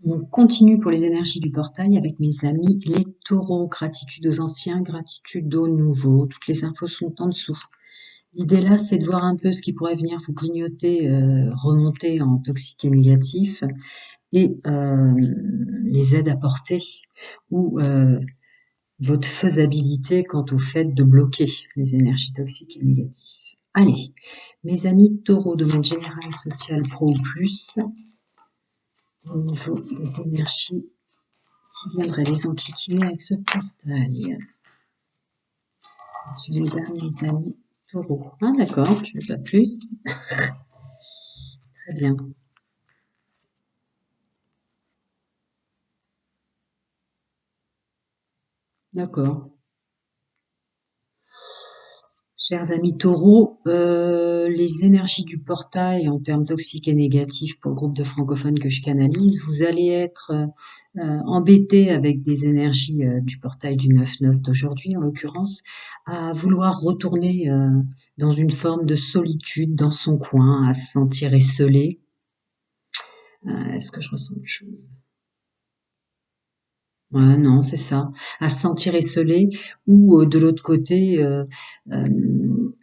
On continue pour les énergies du portail avec mes amis les taureaux. Gratitude aux anciens, gratitude aux nouveaux. Toutes les infos sont en dessous. L'idée là, c'est de voir un peu ce qui pourrait venir vous grignoter, remonter en toxique et négatif, et les aides apportées, ou votre faisabilité quant au fait de bloquer les énergies toxiques et négatives. Allez, mes amis taureaux, domaine général, social, pro ou plus, au niveau des énergies qui viendraient les enquiquiner avec ce portail. Messieurs, mesdames, mes amis taureaux. Ah d'accord, je ne veux pas plus. Très bien. D'accord. Chers amis taureaux, les énergies du portail en termes toxiques et négatifs pour le groupe de francophones que je canalise, vous allez être embêtés avec des énergies du portail du 9-9 d'aujourd'hui, en l'occurrence, à vouloir retourner dans une forme de solitude dans son coin, à se sentir esseulé. Est-ce que je ressens autre chose? Ouais, non, c'est ça. À se sentir esseulé ou de l'autre côté,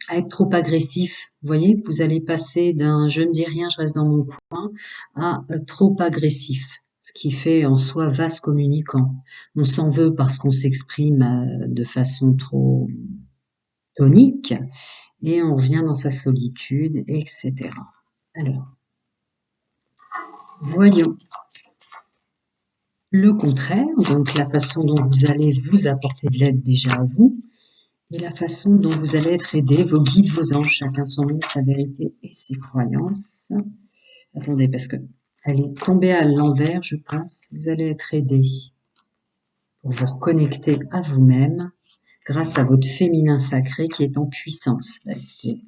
à être trop agressif. Vous voyez, vous allez passer d'un je ne dis rien, je reste dans mon coin à trop agressif. Ce qui fait en soi vaste communicant. On s'en veut parce qu'on s'exprime de façon trop tonique et on revient dans sa solitude, etc. Alors, voyons le contraire, donc la façon dont vous allez vous apporter de l'aide déjà à vous, et la façon dont vous allez être aidé, vos guides, vos anges, chacun son nom, sa vérité et ses croyances. Attendez, parce que elle est tombée à l'envers, je pense. Vous allez être aidé pour vous reconnecter à vous-même grâce à votre féminin sacré qui est en puissance. Là, écoutez,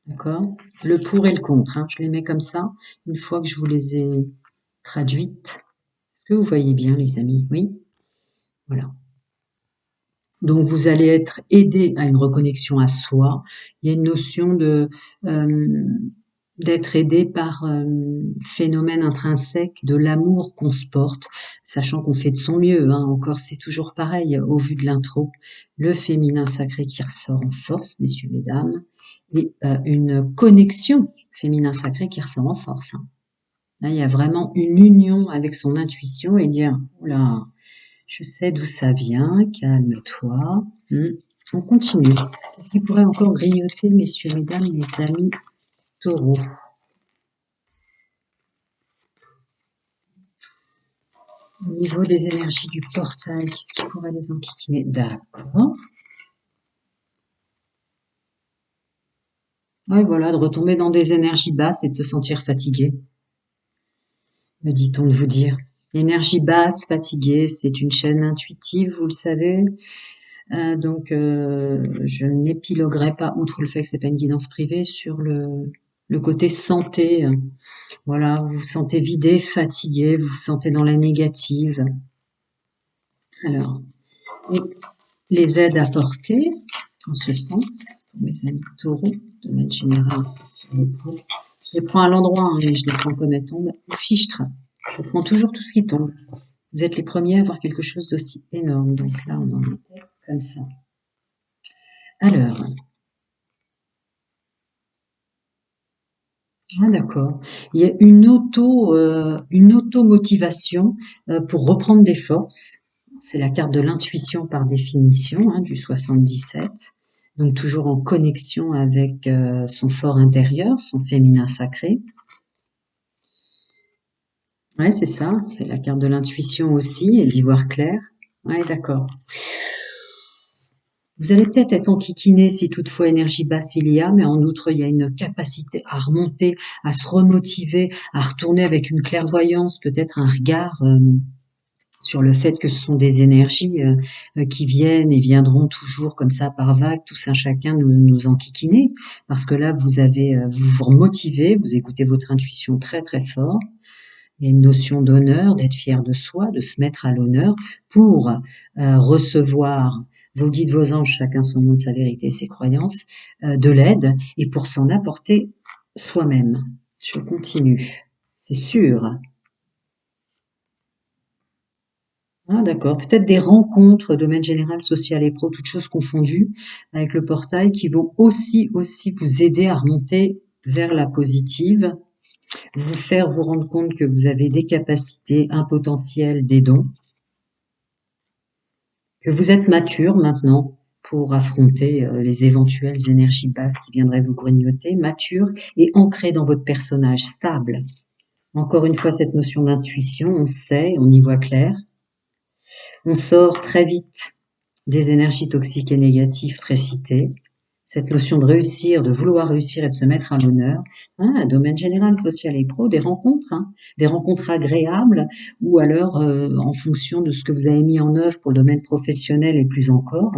d'accord? Le pour et le contre, hein, je les mets comme ça, une fois que je vous les ai traduites. Est-ce que vous voyez bien, les amis? Oui? Voilà. Donc vous allez être aidé à une reconnexion à soi. Il y a une notion de d'être aidé par phénomène intrinsèque de l'amour qu'on se porte, sachant qu'on fait de son mieux. Hein. Encore, c'est toujours pareil au vu de l'intro. Le féminin sacré qui ressort en force, messieurs, mesdames, et une connexion féminin sacré qui ressort en force. Hein. Là, il y a vraiment une union avec son intuition et dire, oula, je sais d'où ça vient, calme-toi. On continue. Qu'est-ce qui pourrait encore grignoter, messieurs, mesdames, les amis taureaux? Au niveau des énergies du portail, qu'est-ce qui pourrait les enquiquiner? D'accord. Ouais, voilà, de retomber dans des énergies basses et de se sentir fatigué, me dit-on de vous dire. L'énergie basse, fatiguée, c'est une chaîne intuitive, vous le savez. Donc, je n'épiloguerai pas, outre le fait que c'est pas une guidance privée, sur le côté santé. Voilà, vous vous sentez vidé, fatigué, vous vous sentez dans la négative. Alors, et les aides apportées, en ce sens, pour mes amis taureaux, domaine général, sur les pros. Je les prends à l'endroit, hein, mais je les prends comme elles tombent. Au fichtre, je prends toujours tout ce qui tombe. Vous êtes les premiers à avoir quelque chose d'aussi énorme. Donc là, on en était comme ça. Alors, ah d'accord. Il y a une auto-motivation pour reprendre des forces. C'est la carte de l'intuition par définition, hein, du 77. Donc toujours en connexion avec son fort intérieur, son féminin sacré. Ouais, c'est ça. C'est la carte de l'intuition aussi et d'y voir clair. Ouais, d'accord. Vous allez peut-être être enquiquiné si toutefois énergie basse il y a, mais en outre, il y a une capacité à remonter, à se remotiver, à retourner avec une clairvoyance, peut-être un regard sur le fait que ce sont des énergies qui viennent et viendront toujours comme ça par vagues, tous un chacun nous enquiquiner, parce que là, vous vous remotivez, vous écoutez votre intuition très très fort. Il y a une notion d'honneur, d'être fier de soi, de se mettre à l'honneur pour recevoir vos guides, vos anges, chacun son nom de sa vérité, ses croyances, de l'aide et pour s'en apporter soi-même. Je continue, c'est sûr. Ah d'accord, peut-être des rencontres, domaine général, social et pro, toutes choses confondues, avec le portail qui vont aussi vous aider à remonter vers la positive, vous faire vous rendre compte que vous avez des capacités, un potentiel, des dons, que vous êtes mature maintenant pour affronter les éventuelles énergies basses qui viendraient vous grignoter, mature et ancrée dans votre personnage, stable. Encore une fois, cette notion d'intuition, on sait, on y voit clair. On sort très vite des énergies toxiques et négatives précitées. Cette notion de réussir, de vouloir réussir et de se mettre à l'honneur, hein, domaine général, social et pro, des rencontres, hein, des rencontres agréables, ou alors en fonction de ce que vous avez mis en œuvre pour le domaine professionnel et plus encore,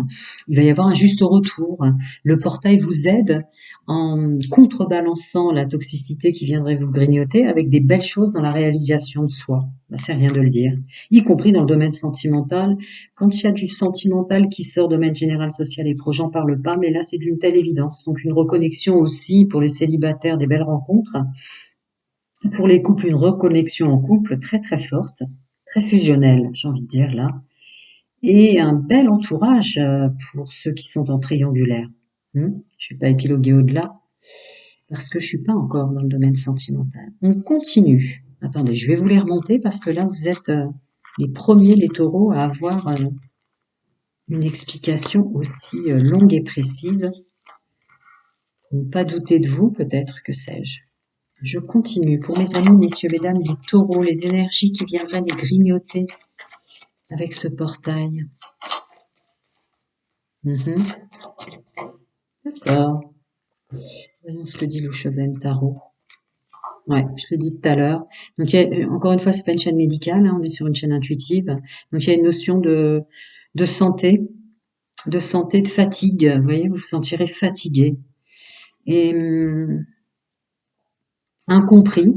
il va y avoir un juste retour. Le portail vous aide en contrebalançant la toxicité qui viendrait vous grignoter avec des belles choses dans la réalisation de soi. Ben, c'est rien de le dire, y compris dans le domaine sentimental. Quand il y a du sentimental qui sort domaine général, social et pro, j'en parle pas, mais là c'est d'une telle évidence. Donc une reconnexion aussi pour les célibataires, des belles rencontres. Pour les couples, une reconnexion en couple très très forte, très fusionnelle, j'ai envie de dire là. Et un bel entourage pour ceux qui sont en triangulaire. Je vais pas épiloguer au-delà parce que je suis pas encore dans le domaine sentimental. On continue. Attendez, je vais vous les remonter parce que là vous êtes les premiers, les taureaux, à avoir une explication aussi longue et précise. Pour ne pas douter de vous, peut-être, que sais-je. Je continue. Pour mes amis, messieurs, mesdames, les taureaux, les énergies qui viendraient les grignoter avec ce portail. D'accord. Voyons ce que dit le Shosen Tarot. Ouais, je l'ai dit tout à l'heure. Donc, encore une fois, c'est pas une chaîne médicale, hein, on est sur une chaîne intuitive. Donc, il y a une notion de santé, de fatigue. Vous voyez, vous vous sentirez fatigué et incompris.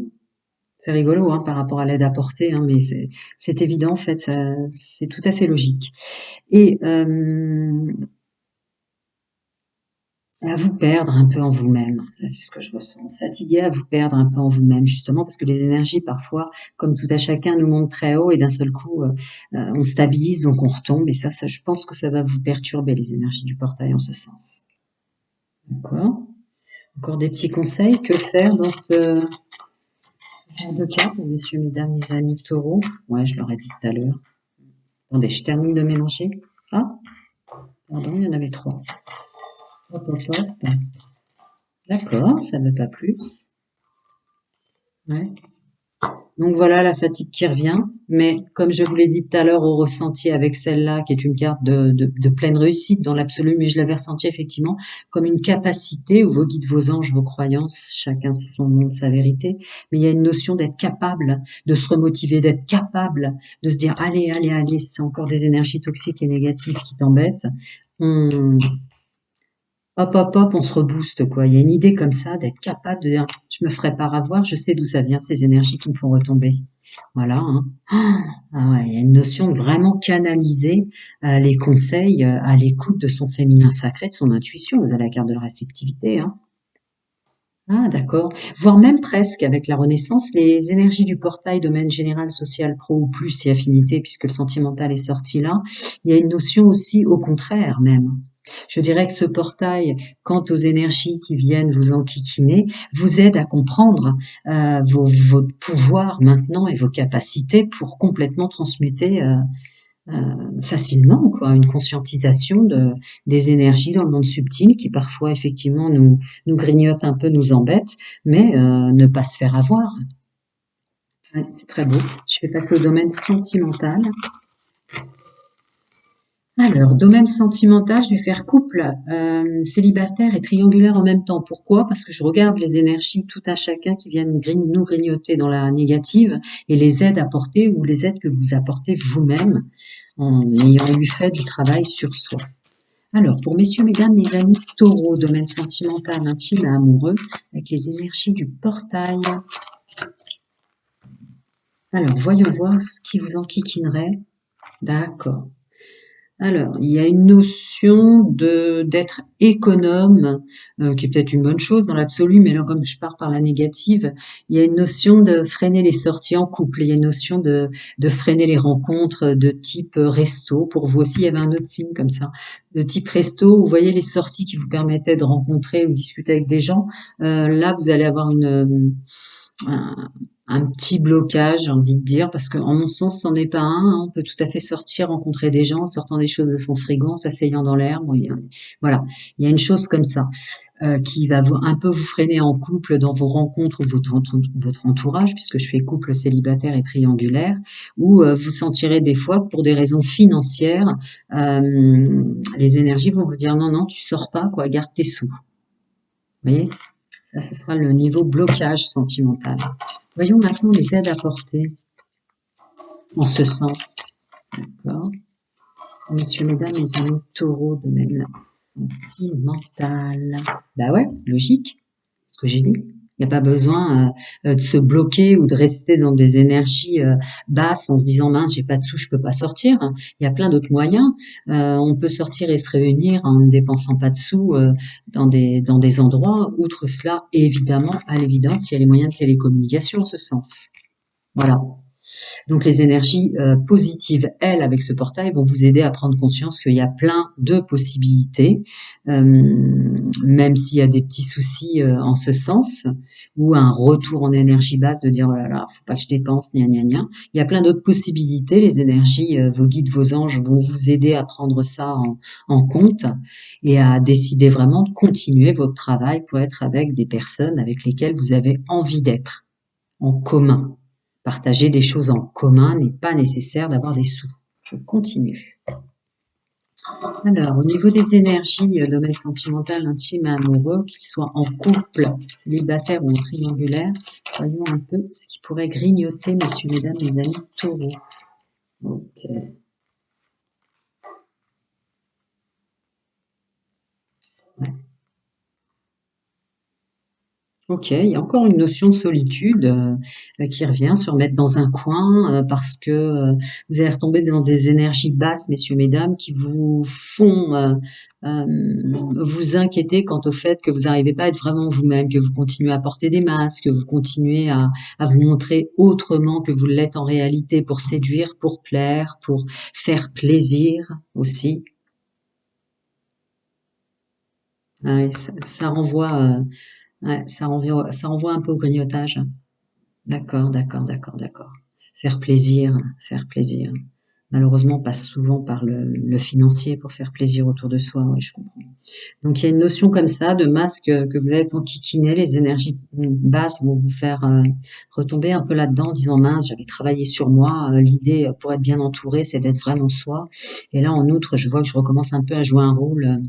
C'est rigolo hein, par rapport à l'aide apportée, hein, mais c'est évident en fait, c'est tout à fait logique. Et à vous perdre un peu en vous-même. Là, c'est ce que je ressens. Fatigué à vous perdre un peu en vous-même, justement, parce que les énergies, parfois, comme tout à chacun, nous montent très haut et d'un seul coup, on stabilise, donc on retombe. Et ça, je pense que ça va vous perturber, les énergies du portail en ce sens. D'accord. Encore des petits conseils. Que faire dans ce genre de cas pour messieurs, mesdames, mes amis taureaux? Ouais, je leur ai dit tout à l'heure. Attendez, je termine de mélanger. Ah, pardon, il y en avait 3. Hop, hop, hop. D'accord, ça ne veut pas plus. Ouais. Donc voilà la fatigue qui revient, mais comme je vous l'ai dit tout à l'heure au ressenti avec celle-là, qui est une carte de pleine réussite dans l'absolu, mais je l'avais ressenti effectivement comme une capacité, où vos guides, vos anges, vos croyances, chacun son monde, sa vérité, mais il y a une notion d'être capable, de se remotiver, d'être capable, de se dire allez, allez, allez, c'est encore des énergies toxiques et négatives qui t'embêtent. Hop, hop, hop, on se rebooste, quoi. Il y a une idée comme ça d'être capable de dire, je me ferai pas avoir, je sais d'où ça vient, ces énergies qui me font retomber. Voilà, hein. Ah ouais, il y a une notion de vraiment canaliser les conseils à l'écoute de son féminin sacré, de son intuition. Vous avez la carte de la réceptivité, hein. Ah, d'accord. Voire même presque avec la Renaissance, les énergies du portail domaine général, social, pro ou plus et affinité, puisque le sentimental est sorti là. Il y a une notion aussi au contraire même. Je dirais que ce portail, quant aux énergies qui viennent vous enquiquiner, vous aide à comprendre votre pouvoir maintenant et vos capacités pour complètement transmuter facilement, quoi, une conscientisation des énergies dans le monde subtil qui parfois effectivement nous grignotent un peu, nous embêtent, mais ne pas se faire avoir. Ouais, c'est très beau. Je vais passer au domaine sentimental. Alors, domaine sentimental, je vais faire couple, célibataire et triangulaire en même temps. Pourquoi? Parce que je regarde les énergies tout à chacun qui viennent nous grignoter dans la négative et les aides apportées ou les aides que vous apportez vous-même en ayant eu fait du travail sur soi. Alors, pour messieurs, mesdames, mes amis taureaux, domaine sentimental, intime et amoureux, avec les énergies du portail. Alors, voyons voir ce qui vous enquiquinerait. D'accord. Alors, il y a une notion de d'être économe, qui est peut-être une bonne chose dans l'absolu, mais là, comme je pars par la négative, il y a une notion de freiner les sorties en couple. Il y a une notion de freiner les rencontres de type resto. Pour vous aussi, il y avait un autre signe comme ça, de type resto. Vous voyez les sorties qui vous permettaient de rencontrer ou discuter avec des gens. Là, vous allez avoir un, un petit blocage, j'ai envie de dire, parce que en mon sens, c'en est pas un, hein. On peut tout à fait sortir, rencontrer des gens, en sortant des choses de son frigo, en s'asseyant dans l'herbe. Bon, voilà, il y a une chose comme ça qui va un peu vous freiner en couple dans vos rencontres ou votre entourage, puisque je fais couple célibataire et triangulaire, où vous sentirez des fois que pour des raisons financières, les énergies vont vous dire non, non, tu sors pas, quoi, garde tes sous. Vous voyez? Ça, ce sera le niveau blocage sentimental. Voyons maintenant les aides apportées en ce sens. D'accord. Messieurs, mesdames, les amis taureaux, domaine sentimental. Bah ouais, logique, ce que j'ai dit. Il n'y a pas besoin de se bloquer ou de rester dans des énergies basses en se disant mince, j'ai pas de sous, je peux pas sortir. Il y a plein d'autres moyens. On peut sortir et se réunir en ne dépensant pas de sous dans des endroits. Outre cela, évidemment, à l'évidence, il y a les moyens de télécommunication en ce sens. Voilà. Donc les énergies positives, elles, avec ce portail, vont vous aider à prendre conscience qu'il y a plein de possibilités, même s'il y a des petits soucis en ce sens, ou un retour en énergie basse de dire oh là là, faut pas que je dépense, gna gna gna. Il y a plein d'autres possibilités. Les énergies, vos guides, vos anges vont vous aider à prendre ça en compte et à décider vraiment de continuer votre travail pour être avec des personnes avec lesquelles vous avez envie d'être en commun. Partager des choses en commun n'est pas nécessaire d'avoir des sous. Je continue. Alors, au niveau des énergies, domaine sentimental, intime et amoureux, qu'ils soient en couple, célibataire ou en triangulaire, voyons un peu ce qui pourrait grignoter, messieurs, mesdames, les amis taureaux. Ok. Ouais. Ok, il y a encore une notion de solitude qui revient, se remettre dans un coin parce que vous allez retomber dans des énergies basses, messieurs, mesdames, qui vous font vous inquiéter quant au fait que vous n'arrivez pas à être vraiment vous-même, que vous continuez à porter des masques, que vous continuez à vous montrer autrement que vous l'êtes en réalité pour séduire, pour plaire, pour faire plaisir aussi. Ouais, ça renvoie, ouais, ça renvoie un peu au grignotage. D'accord, d'accord, d'accord, d'accord. Faire plaisir, faire plaisir. Malheureusement, on passe souvent par le financier pour faire plaisir autour de soi, oui, je comprends. Donc il y a une notion comme ça de masque que vous êtes enquiquiné, les énergies basses vont vous faire retomber un peu là-dedans en disant mince, j'avais travaillé sur moi, l'idée pour être bien entouré, c'est d'être vraiment soi. Et là, en outre, je vois que je recommence un peu à jouer un rôle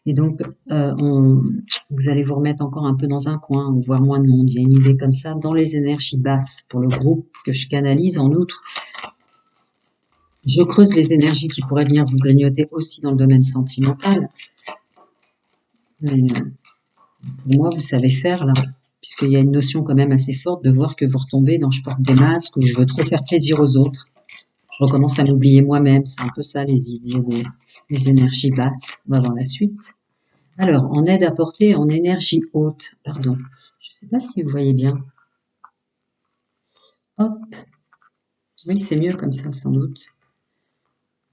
et donc, vous allez vous remettre encore un peu dans un coin ou voir moins de monde. Il y a une idée comme ça dans les énergies basses pour le groupe que je canalise. En outre, je creuse les énergies qui pourraient venir vous grignoter aussi dans le domaine sentimental. Mais pour moi, vous savez faire là, puisqu'il y a une notion quand même assez forte de voir que vous retombez dans je porte des masques ou je veux trop faire plaisir aux autres. Je recommence à m'oublier moi-même. C'est un peu ça les idées des énergies basses. On va voir la suite. Alors, en aide apportée en énergie haute, pardon. Je ne sais pas si vous voyez bien. Hop. Oui, c'est mieux comme ça, sans doute.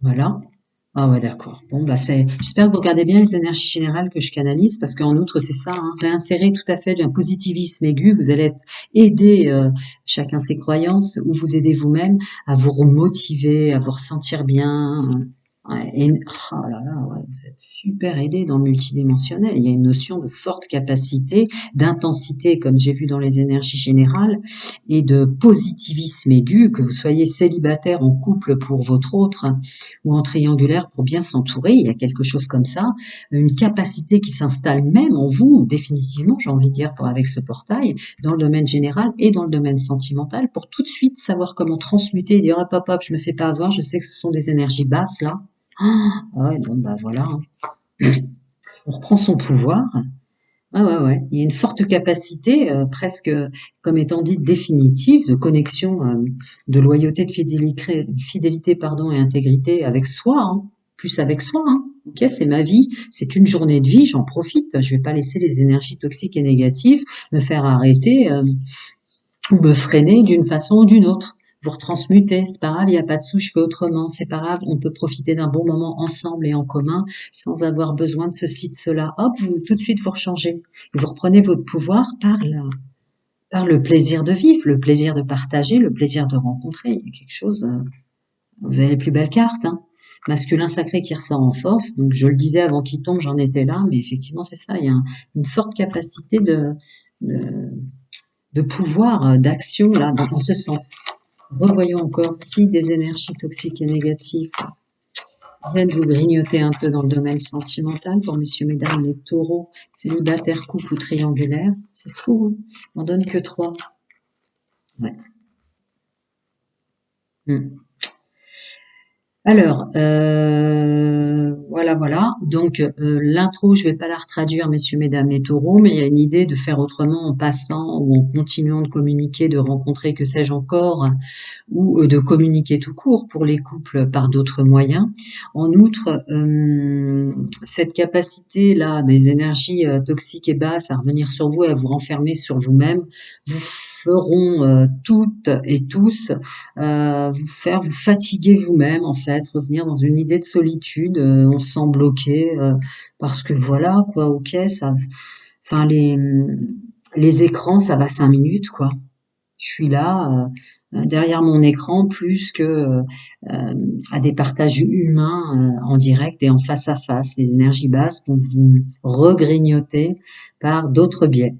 Voilà. Ah ouais, d'accord. Bon, bah j'espère que vous regardez bien les énergies générales que je canalise, parce qu'en outre, c'est ça, hein, réinsérer tout à fait d'un positivisme aigu. Vous allez être aidé, chacun ses croyances, ou vous aidez vous-même à vous remotiver, à vous ressentir bien. Ouais, et, oh là là, ouais, vous êtes super aidé dans le multidimensionnel. Il y a une notion de forte capacité, d'intensité, comme j'ai vu dans les énergies générales, et de positivisme aigu, que vous soyez célibataire, en couple pour votre autre, ou en triangulaire pour bien s'entourer. Il y a quelque chose comme ça, une capacité qui s'installe même en vous, définitivement, j'ai envie de dire, avec ce portail, dans le domaine général et dans le domaine sentimental, pour tout de suite savoir comment transmuter et dire hop, hop, hop, je me fais pas avoir, je sais que ce sont des énergies basses là. Ah ouais, bon bah voilà, hein. On reprend son pouvoir. Ah ouais, ouais. Il y a une forte capacité, presque comme étant dite définitive, de connexion, de loyauté, de fidélité, pardon, et intégrité avec soi, hein, plus avec soi, hein. Ok, c'est ma vie, c'est une journée de vie, j'en profite. Je vais pas laisser les énergies toxiques et négatives me faire arrêter ou me freiner d'une façon ou d'une autre. Vous retransmutez, c'est pas grave, il n'y a pas de sou, je fais autrement, c'est pas grave, on peut profiter d'un bon moment ensemble et en commun sans avoir besoin de ceci, de cela. Hop, vous, tout de suite, vous rechangez. Et vous reprenez votre pouvoir par le plaisir de vivre, le plaisir de partager, le plaisir de rencontrer. Il y a quelque chose, vous avez les plus belles cartes, hein. Masculin sacré qui ressort en force. Donc, je le disais avant qu'il tombe, j'en étais là, mais effectivement, c'est ça. Il y a une forte capacité de, de pouvoir, d'action, là, dans ce sens. Revoyons encore si des énergies toxiques et négatives viennent vous grignoter un peu dans le domaine sentimental pour messieurs, mesdames, les taureaux, célibataires, couple ou triangulaires. C'est fou, hein, on donne que 3. Ouais. Alors, voilà. Donc, l'intro, je vais pas la retraduire, messieurs, mesdames, les taureaux, mais il y a une idée de faire autrement en passant ou en continuant de communiquer, de rencontrer, que sais-je encore, ou de communiquer tout court pour les couples par d'autres moyens. En outre, cette capacité-là des énergies toxiques et basses à revenir sur vous, à vous renfermer sur vous-même, vous feront toutes et tous vous fatiguer vous-même en fait, revenir dans une idée de solitude, on se sent bloqué parce que voilà quoi, ok, ça, enfin les écrans ça va 5 minutes quoi. Je suis là derrière mon écran plus que à des partages humains en direct et en face à face. Les énergies basses vont vous regrignoter par d'autres biais.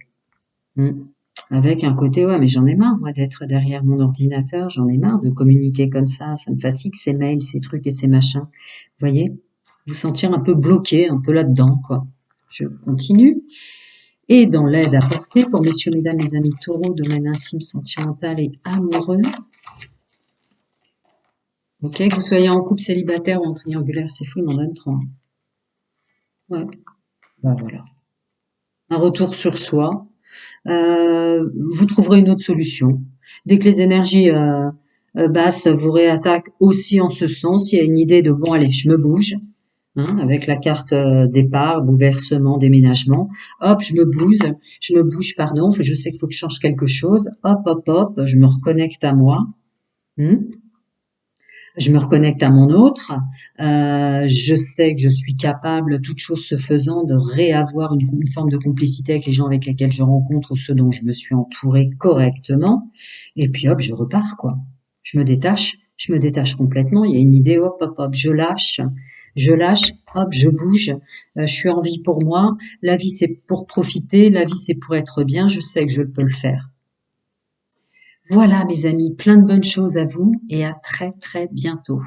Avec un côté, ouais, mais j'en ai marre, moi, d'être derrière mon ordinateur, j'en ai marre de communiquer comme ça me fatigue, ces mails, ces trucs et ces machins. Vous voyez? Vous sentir un peu bloqué, un peu là-dedans, quoi. Je continue. Et dans l'aide apportée pour messieurs, mesdames, mes amis taureaux, domaine intime, sentimental et amoureux. Ok, que vous soyez en couple célibataire ou en triangulaire, c'est fou, il m'en donne 3. Ouais, bah voilà. Un retour sur soi. Vous trouverez une autre solution. Dès que les énergies basses vous réattaquent aussi en ce sens, il y a une idée de bon allez, je me bouge, hein, avec la carte départ, bouleversement, déménagement. Hop, je me bouge, pardon, je sais qu'il faut que je change quelque chose. Hop, hop, hop, je me reconnecte à moi. Je me reconnecte à mon autre. Je sais que je suis capable, toute chose se faisant, de réavoir une forme de complicité avec les gens avec lesquels je rencontre ou ceux dont je me suis entourée correctement. Et puis hop, je repars quoi. Je me détache complètement. Il y a une idée, hop, hop, hop, je lâche, hop, je bouge. Je suis en vie pour moi. La vie c'est pour profiter, la vie c'est pour être bien. Je sais que je peux le faire. Voilà mes amis, plein de bonnes choses à vous et à très très bientôt.